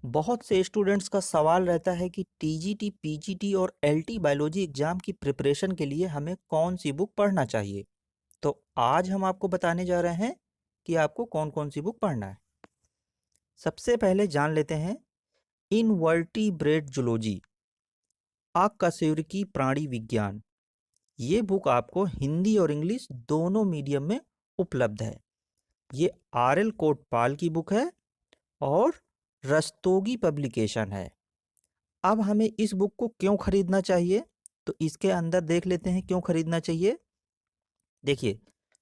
बहुत से स्टूडेंट्स का सवाल रहता है कि टीजीटी, पीजीटी और एलटी बायोलॉजी एग्जाम की प्रिपरेशन के लिए हमें कौन सी बुक पढ़ना चाहिए। तो आज हम आपको बताने जा रहे हैं कि आपको कौन कौन सी बुक पढ़ना है। सबसे पहले जान लेते हैं इनवर्टिब्रेट जूलॉजी, अकशेरुकी प्राणी विज्ञान। ये बुक आपको हिंदी और इंग्लिश दोनों मीडियम में उपलब्ध है। ये आर एल कोटपाल की बुक है और रस्तोगी पब्लिकेशन है। अब हमें इस बुक को क्यों खरीदना चाहिए, तो इसके अंदर देख लेते हैं क्यों खरीदना चाहिए। देखिए,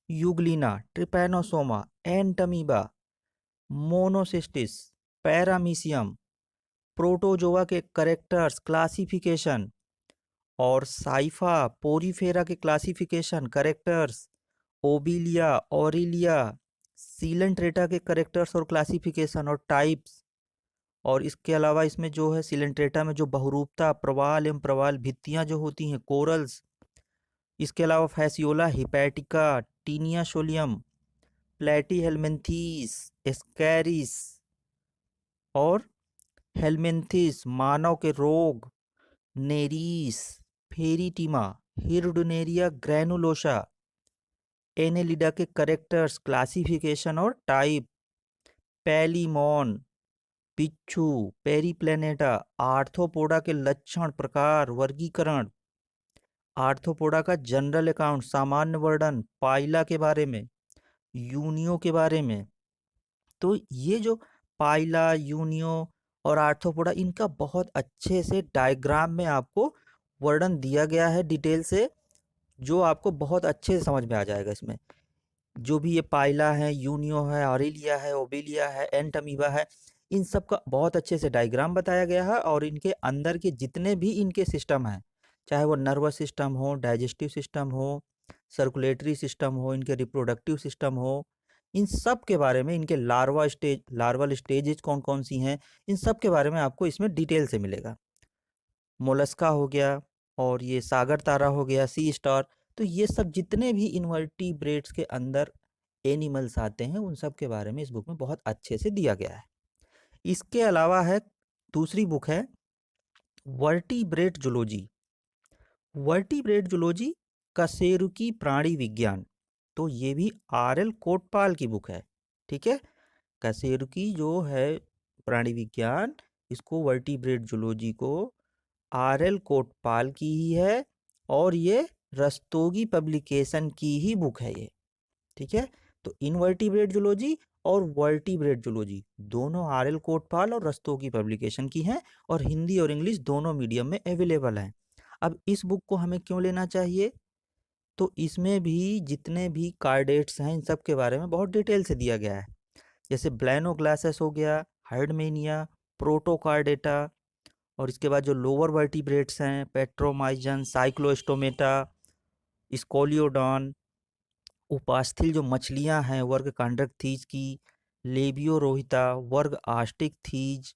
Euglena, Trypanosoma, Entamoeba, Monocystis, paramecium, protozoa के करेक्टर्स क्लासिफिकेशन और साइफा पोरीफेरा के classification characters, Obelia, Aurelia, Coelenterata के करेक्टर्स और क्लासिफिकेशन और टाइप्स। और इसके अलावा इसमें जो है सिलेंट्रेटा में जो बहुरूपता, प्रवाल एवं प्रवाल भित्तियां जो होती हैं, कोरल्स। इसके अलावा फैसियोला हिपैटिका, टीनिया सोलियम, प्लेटी हेलमिंथीस, एस्कैरिस और हेलमिंथिस, मानव के रोग, नेरीस, फेरिटिमा, हिरडुनेरिया ग्रैनुलोसा, एनेलिडा के करेक्टर्स क्लासिफिकेशन और टाइप, पैलीमोन, बिच्छू, पेरीप्लेनेटा, आर्थ्रोपोडा के लक्षण, प्रकार, वर्गीकरण, आर्थ्रोपोडा का जनरल अकाउंट, सामान्य वर्णन, पाइला के बारे में, यूनियो के बारे में। तो ये जो पाइला, यूनियो और आर्थ्रोपोडा, इनका बहुत अच्छे से डायग्राम में आपको वर्णन दिया गया है डिटेल से, जो आपको बहुत अच्छे से समझ में आ जाएगा। इसमें जो भी ये पाइला है, यूनियो है, ऑरिलिया है, ओबिलिया है, एंटमीबा है, इन सब का बहुत अच्छे से डायग्राम बताया गया है। और इनके अंदर के जितने भी इनके सिस्टम हैं, चाहे वो नर्वस सिस्टम हो, डाइजेस्टिव सिस्टम हो, सर्कुलेटरी सिस्टम हो, इनके रिप्रोडक्टिव सिस्टम हो, इन सब के बारे में, इनके लार्वल स्टेजेज कौन कौन सी हैं, इन सब के बारे में आपको इसमें डिटेल से मिलेगा। मोलस्का हो गया और ये सागर तारा हो गया, सी स्टार। तो ये सब जितने भी इनवर्टिब्रेट्स के अंदर एनिमल्स आते हैं, उन सब के बारे में इस बुक में बहुत अच्छे से दिया गया है। इसके अलावा है, दूसरी बुक है वर्टिब्रेट जूलॉजी। वर्टिब्रेट जूलॉजी कशेरुकी प्राणी विज्ञान। तो ये भी आर एल कोटपाल की बुक है। ठीक है, कशेरुकी जो है प्राणी विज्ञान, इसको वर्टिब्रेट जूलॉजी को आर एल कोटपाल की ही है और ये रस्तोगी पब्लिकेशन की ही बुक है ये। ठीक है, तो इनवर्टिब्रेट जूलॉजी और वर्टिब्रेट जूलॉजी दोनों आर एल कोटपाल और रस्तोगी पब्लिकेशन की हैं और हिंदी और इंग्लिश दोनों मीडियम में अवेलेबल हैं। अब इस बुक को हमें क्यों लेना चाहिए, तो इसमें भी जितने भी कार्डेट्स हैं, इन सब के बारे में बहुत डिटेल से दिया गया है। जैसे ब्लैनोग्लासेस हो गया, हाइडमेनिया, प्रोटोकार्डेटा, और इसके बाद जो लोअर वर्टिब्रेट्स हैं, पेट्रोमाइजन, साइक्लोस्टोमेटा, स्कोलियोडॉन, उपास्थील जो मछलियां हैं वर्ग कांड्रक्थीज की, लेबियोरोहिता, वर्ग आस्टिकथीज,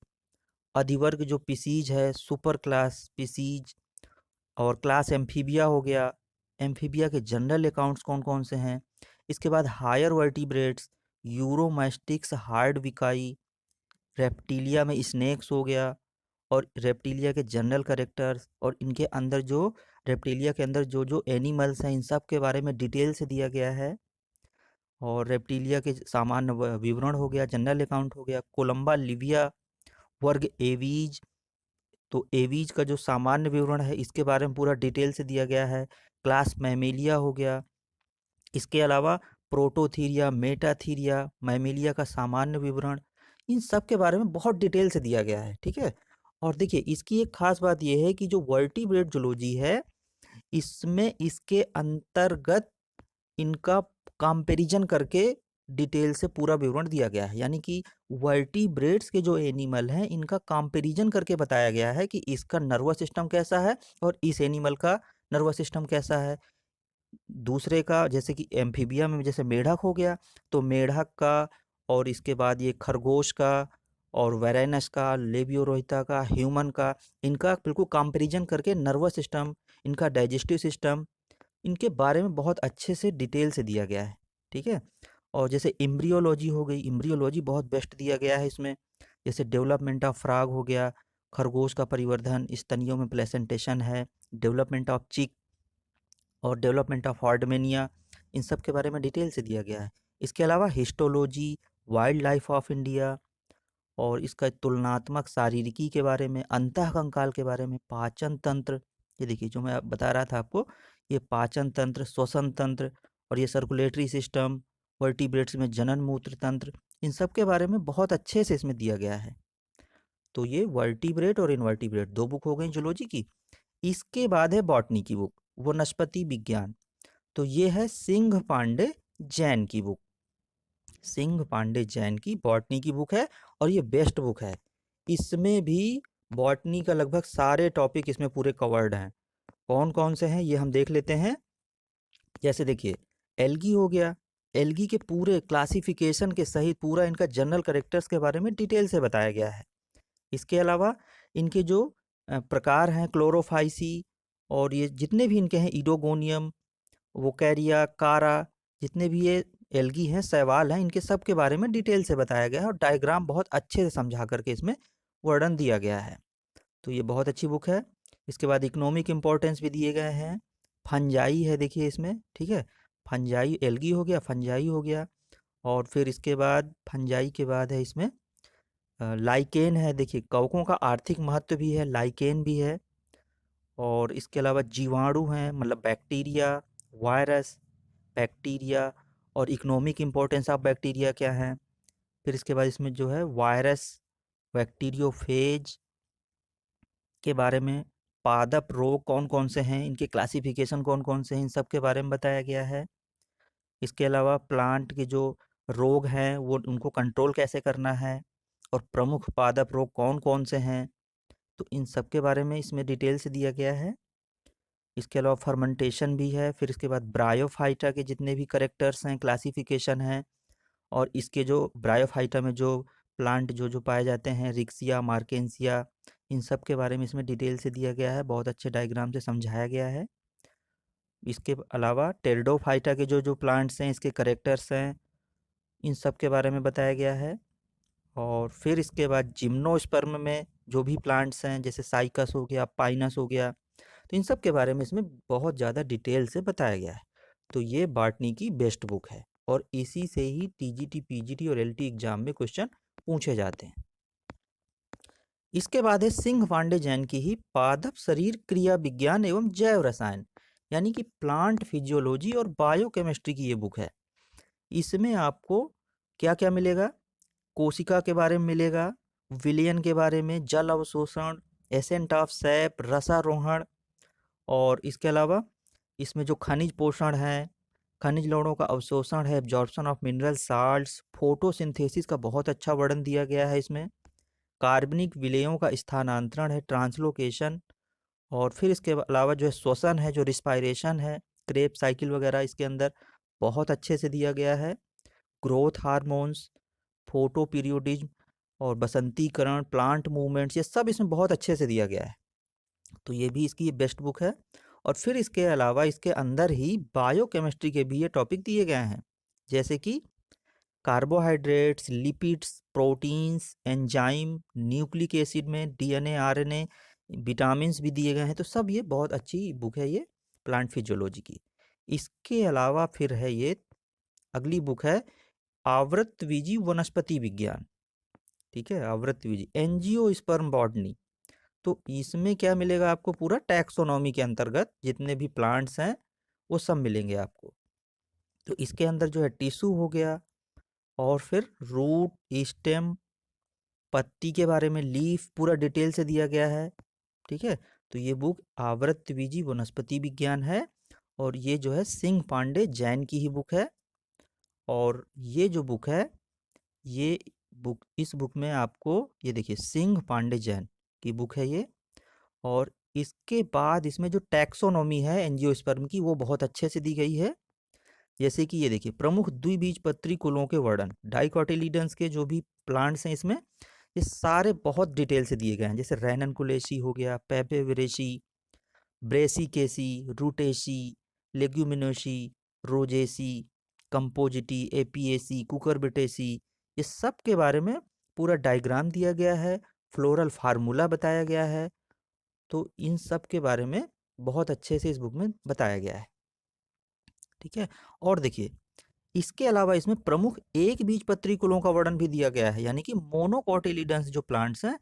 अधिवर्ग जो पिसीज है, सुपर क्लास पिसीज, और क्लास एम्फीबिया हो गया। एम्फीबिया के जनरल अकाउंट्स कौन कौन से हैं। इसके बाद हायर वर्टिब्रेट्स, यूरोमैस्टिक्स, हार्ड विकाई, रेप्टिलिया में स्नेक्स हो गया, और रेप्टिलिया के जनरल करेक्टर्स, और इनके अंदर जो रेप्टिलिया के अंदर जो जो एनिमल्स हैं, इन सब के बारे में डिटेल से दिया गया है। और रेप्टिलिया के सामान्य विवरण हो गया, जनरल अकाउंट हो गया। कोलंबा लिविया, वर्ग एवीज, तो एवीज का जो सामान्य विवरण है, इसके बारे में पूरा डिटेल से दिया गया है। क्लास मैमेलिया हो गया। इसके अलावा प्रोटोथीरिया, मेटाथीरिया, मैमेलिया का सामान्य विवरण, इन सब के बारे में बहुत डिटेल से दिया गया है। ठीक है, और देखिए इसकी एक खास बात यह है कि जो वर्टिब्रेट जूलॉजी है, इसमें इसके अंतर्गत इनका कंपैरिजन करके डिटेल से पूरा विवरण दिया गया है। यानी कि वर्टिब्रेट्स के जो एनिमल हैं, इनका कंपैरिजन करके बताया गया है कि इसका नर्वस सिस्टम कैसा है और इस एनिमल का नर्वस सिस्टम कैसा है। दूसरे का, जैसे कि एम्फीबिया में जैसे मेढक हो गया, तो मेढक का, और इसके बाद ये खरगोश का, और वेरेनस का, लेबियोरोहिता का, ह्यूमन का, इनका बिल्कुल कंपैरिजन करके नर्वस सिस्टम, इनका डाइजेस्टिव सिस्टम, इनके बारे में बहुत अच्छे से डिटेल से दिया गया है। ठीक है, और जैसे एम्ब्रियोलॉजी हो गई, एम्ब्रियोलॉजी बहुत बेस्ट दिया गया है इसमें। जैसे डेवलपमेंट ऑफ फ्रॉग हो गया, खरगोश का परिवर्धन, स्तनियों में प्लेसेंटेशन है, डेवलपमेंट ऑफ चिक और डेवलपमेंट ऑफ हार्डमेनिया, इन सब के बारे में डिटेल से दिया गया है। इसके अलावा histology, wild life of India और इसका तुलनात्मक शारीरिकी के बारे में, अंतःकंकाल के बारे में, पाचन तंत्र, ये देखिए जो मैं बता रहा था आपको, ये पाचन तंत्र, श्वसन तंत्र और ये सर्कुलेटरी सिस्टम, वर्टिब्रेट्स में जनन मूत्र तंत्र, इन सब के बारे में बहुत अच्छे से इसमें दिया गया है। तो ये वर्टिब्रेट और इनवर्टिब्रेट दो बुक हो गई जूलॉजी की। इसके बाद है बॉटनी की बुक, वनस्पति विज्ञान। तो ये है सिंह पांडे जैन की बुक। सिंह पांडे जैन की बॉटनी की बुक है और ये बेस्ट बुक है। इसमें भी बॉटनी का लगभग सारे टॉपिक इसमें पूरे कवर्ड हैं। कौन कौन से हैं ये हम देख लेते हैं। जैसे देखिए, एल्गी हो गया, एल्गी के पूरे क्लासिफिकेशन के सहित पूरा इनका जनरल कैरेक्टर्स के बारे में डिटेल से बताया गया है। इसके अलावा इनके जो प्रकार हैं, क्लोरोफाइसी और ये जितने भी इनके हैं, इडोगोनियम, वोकैरिया, कारा, जितने भी ये एल्गी हैं, शैवाल हैं, इनके सब के बारे में डिटेल से बताया गया है और डायग्राम बहुत अच्छे से समझा करके इसमें वर्णन दिया गया है। तो ये बहुत अच्छी बुक है। इसके बाद इकोनॉमिक इम्पोर्टेंस भी दिए गए हैं। फंजाई है देखिए इसमें, ठीक है, फंजाई, एल्गी हो गया, फंजाई हो गया, और फिर इसके बाद फंजाई के बाद है इसमें लाइकेन है। देखिए कवकों का आर्थिक महत्व भी है, लाइकेन भी है, और इसके अलावा जीवाणु हैं, मतलब बैक्टीरिया, वायरस, बैक्टीरिया और इकोनॉमिक इम्पोर्टेंस ऑफ बैक्टीरिया क्या है। फिर इसके बाद इसमें जो है वायरस, बैक्टीरियोफेज के बारे में, पादप रोग कौन कौन से हैं, इनके क्लासिफिकेशन कौन कौन से हैं, इन सब के बारे में बताया गया है। इसके अलावा प्लांट के जो रोग हैं वो उनको कंट्रोल कैसे करना है, और प्रमुख पादप रोग कौन कौन से हैं, तो इन सब के बारे में इसमें डिटेल से दिया गया है। इसके अलावा फर्मेंटेशन भी है। फिर इसके बाद ब्रायोफाइटा के जितने भी करेक्टर्स हैं, क्लासिफिकेशन हैं, और इसके जो ब्रायोफाइटा में जो प्लांट जो जो पाए जाते हैं, रिक्सिया, मार्केंसिया, इन सब के बारे में इसमें डिटेल से दिया गया है, बहुत अच्छे डायग्राम से समझाया गया है। इसके अलावा टेरिडोफाइटा के जो जो प्लांट्स हैं, इसके करेक्टर्स हैं, इन सब के बारे में बताया गया है। और फिर इसके बाद जिम्नोस्पर्म में जो भी प्लांट्स हैं, जैसे साइकस हो गया, पाइनस हो गया, तो इन सब के बारे में इसमें बहुत ज़्यादा डिटेल से बताया गया है। तो ये बॉटनी की बेस्ट बुक है और इसी से ही टीजीटी, पीजीटी और एलटी एग्जाम में क्वेश्चन पूछे जाते हैं। इसके बाद है सिंह पांडे जैन की ही पादप शरीर क्रिया विज्ञान एवं जैव रसायन, यानी कि प्लांट फिजियोलॉजी और बायोकेमिस्ट्री की ये बुक है। इसमें आपको क्या क्या मिलेगा, कोशिका के बारे में मिलेगा, विलयन के बारे में, जल अवशोषण, एसेंट ऑफ सैप, रसारोहण, और इसके अलावा इसमें जो खनिज पोषण है, खनिज लवणों का अवशोषण है, absorption of mineral salts, photosynthesis का बहुत अच्छा वर्णन दिया गया है इसमें, कार्बनिक विलेयों का स्थानांतरण है, ट्रांसलोकेशन, और फिर इसके अलावा जो है श्वसन है, जो रिस्पायरेशन है, क्रेब साइकिल वगैरह इसके अंदर बहुत अच्छे से दिया गया है, ग्रोथ हार्मोन्स, फोटो पीरियोडिज्म और बसंतीकरण, प्लांट मूवमेंट्स, ये सब इसमें बहुत अच्छे से दिया गया है। तो ये भी इसकी बेस्ट बुक है। और फिर इसके अलावा इसके अंदर ही बायोकेमिस्ट्री के भी ये टॉपिक दिए गए हैं, जैसे कि carbohydrates, lipids, proteins, enzyme, nucleic acid में डीएनए, आरएनए, विटामिन्स भी दिए गए हैं। तो सब ये बहुत अच्छी बुक है ये प्लांट फिजियोलॉजी की। इसके अलावा फिर है ये अगली बुक है आवृतबीजी वनस्पति विज्ञान, ठीक है, आवृतबीजी, एंजियोस्पर्म बॉटनी। तो इसमें क्या मिलेगा आपको, पूरा टैक्सोनॉमी के अंतर्गत जितने भी प्लांट्स हैं वो सब मिलेंगे आपको। तो इसके अंदर जो है टिश्यू हो गया, और फिर रूट, स्टेम, पत्ती के बारे में, लीफ, पूरा डिटेल से दिया गया है, ठीक है। तो ये बुक आवृतबीजी वनस्पति विज्ञान है और ये जो है सिंह पांडे जैन की ही बुक है। और ये जो बुक है, ये बुक, इस बुक में आपको ये देखिए सिंह पांडे जैन की बुक है ये। और इसके बाद इसमें जो टैक्सोनॉमी है एंजियोस्पर्म की, वो बहुत अच्छे से दी गई है। जैसे कि ये देखिए प्रमुख द्विबीजपत्री कुलों के वर्णन, डाइकोटिलीडन्स के जो भी प्लांट्स हैं इसमें, ये सारे बहुत डिटेल से दिए गए हैं। जैसे रैननकुलेसी हो गया, Papaveraceae, Brassicaceae, Rutaceae, Leguminosae, Rosaceae, Compositae, Apiaceae, Cucurbitaceae, ये सब के बारे में पूरा डायग्राम दिया गया है, फ्लोरल फार्मूला बताया गया है। तो इन सब के बारे में बहुत अच्छे से इस बुक में बताया गया है। ठीक है। और देखिए, इसके अलावा इसमें प्रमुख एक बीजपत्री कुलों का वर्णन भी दिया गया है, यानी कि मोनोकोटिलिडन्स जो प्लांट्स हैं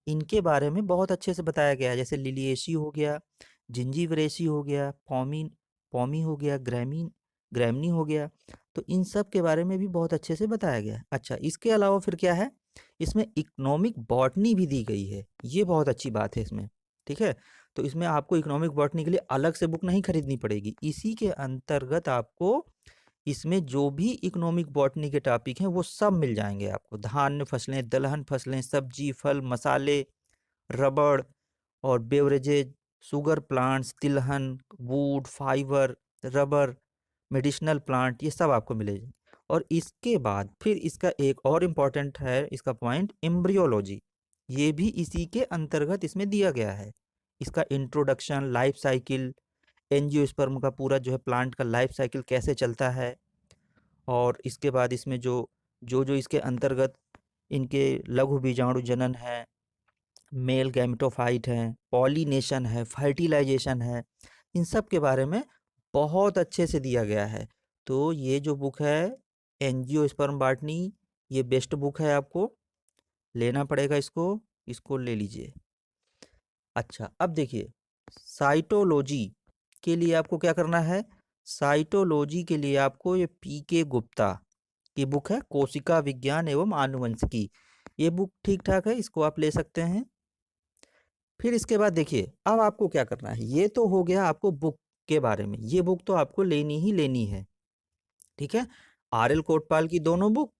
इनके बारे में बहुत अच्छे से बताया गया है। जैसे लिलिएसी हो गया, जिंजीवरेसी हो गया, पॉमी पॉमी हो गया, ग्रैमनी हो गया। तो इन सब के बारे में भी बहुत अच्छे से बताया गया है। अच्छा, इसके अलावा फिर क्या है, इसमें इकोनॉमिक बॉटनी भी दी गई है। ये बहुत अच्छी बात है इसमें। ठीक है। तो इसमें आपको इकोनॉमिक बॉटनी के लिए अलग से बुक नहीं खरीदनी पड़ेगी। इसी के अंतर्गत आपको इसमें जो भी इकोनॉमिक बॉटनी के टॉपिक हैं वो सब मिल जाएंगे आपको। धान्य फसलें, दलहन फसलें, सब्जी, फल, मसाले, रबड़ और बेवरेजेज, शुगर प्लांट्स, तिलहन, would, fibre, rubber, medicinal plant, ये सब आपको मिलेंगे। और इसके बाद फिर इसका एक और इम्पॉर्टेंट है इसका पॉइंट, एम्ब्रियोलॉजी। ये भी इसी के अंतर्गत इसमें दिया गया है। इसका इंट्रोडक्शन, लाइफ साइकिल, एंजियोस्पर्म का पूरा जो है प्लांट का लाइफ साइकिल कैसे चलता है। और इसके बाद इसमें जो जो जो इसके अंतर्गत इनके लघु बीजाणु जनन है, मेल गैमेटोफाइट है, पॉलिनेशन है, फर्टिलाइजेशन है, इन सब के बारे में बहुत अच्छे से दिया गया है। तो ये जो बुक है एंजियोस्पर्म बॉटनी, ये बेस्ट बुक है, आपको लेना पड़ेगा इसको। इसको ले लीजिए। अच्छा, अब देखिए, साइटोलॉजी के लिए आपको क्या करना है। साइटोलॉजी के लिए आपको ये पीके गुप्ता की बुक है, कोशिका विज्ञान एवं आनुवंशिकी। ये बुक ठीक ठाक है, इसको आप ले सकते हैं। फिर इसके बाद देखिए, अब आपको क्या करना है। ये तो हो गया आपको बुक के बारे में, ये बुक तो आपको लेनी ही लेनी है। ठीक है। आर.एल. कोटपाल की दोनों बुक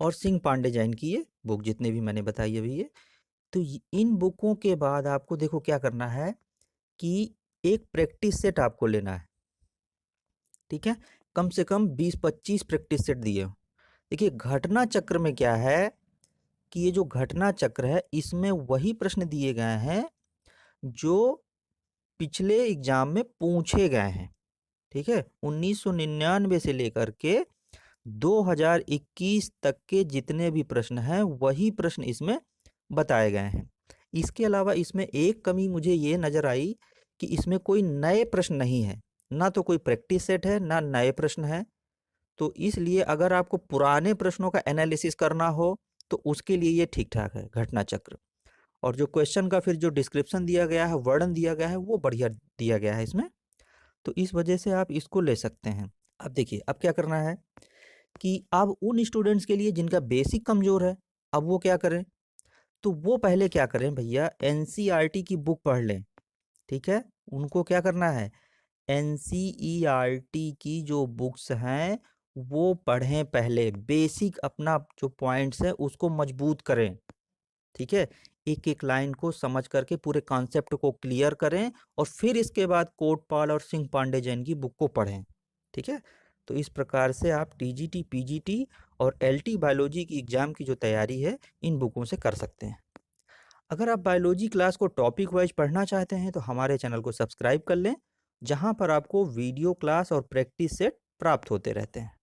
और सिंह पांडे जैन की ये बुक, जितने भी मैंने बताई अभी ये। तो इन बुकों के बाद आपको देखो क्या करना है कि एक प्रैक्टिस सेट आपको लेना है। ठीक है। कम से कम 20-25 प्रैक्टिस सेट दिए हो। देखिए, घटना चक्र में क्या है कि ये जो घटना चक्र है इसमें वही प्रश्न दिए गए हैं जो पिछले एग्जाम में पूछे गए हैं। ठीक है। 1999 से लेकर के 2021 तक के जितने भी प्रश्न हैं वही प्रश्न इसमें बताए गए हैं। इसके अलावा इसमें एक कमी मुझे ये नज़र आई कि इसमें कोई नए प्रश्न नहीं है, ना तो कोई प्रैक्टिस सेट है, ना नए प्रश्न है। तो इसलिए अगर आपको पुराने प्रश्नों का एनालिसिस करना हो तो उसके लिए ये ठीक ठाक है घटना चक्र। और जो क्वेश्चन का फिर जो डिस्क्रिप्शन दिया गया है, वर्णन दिया गया है, वो बढ़िया दिया गया है इसमें। तो इस वजह से आप इसको ले सकते हैं। अब देखिए, अब क्या करना है कि अब उन स्टूडेंट्स के लिए जिनका बेसिक कमज़ोर है, अब वो क्या करें। तो वो पहले क्या करें भैया, एनसीईआरटी की बुक पढ़ लें। ठीक है। उनको क्या करना है, एनसीईआरटी की जो बुक्स हैं वो पढ़ें पहले। बेसिक अपना जो पॉइंट्स है उसको मजबूत करें। ठीक है। एक एक लाइन को समझ करके पूरे कॉन्सेप्ट को क्लियर करें और फिर इसके बाद कोटपाल और सिंह पांडे जैन की बुक को पढ़ें। ठीक है। तो इस प्रकार से आप टीजीटी, पीजीटी और एलटी बायोलॉजी की एग्ज़ाम की जो तैयारी है इन बुकों से कर सकते हैं। अगर आप बायोलॉजी क्लास को टॉपिक वाइज पढ़ना चाहते हैं तो हमारे चैनल को सब्सक्राइब कर लें, जहां पर आपको वीडियो क्लास और प्रैक्टिस सेट प्राप्त होते रहते हैं।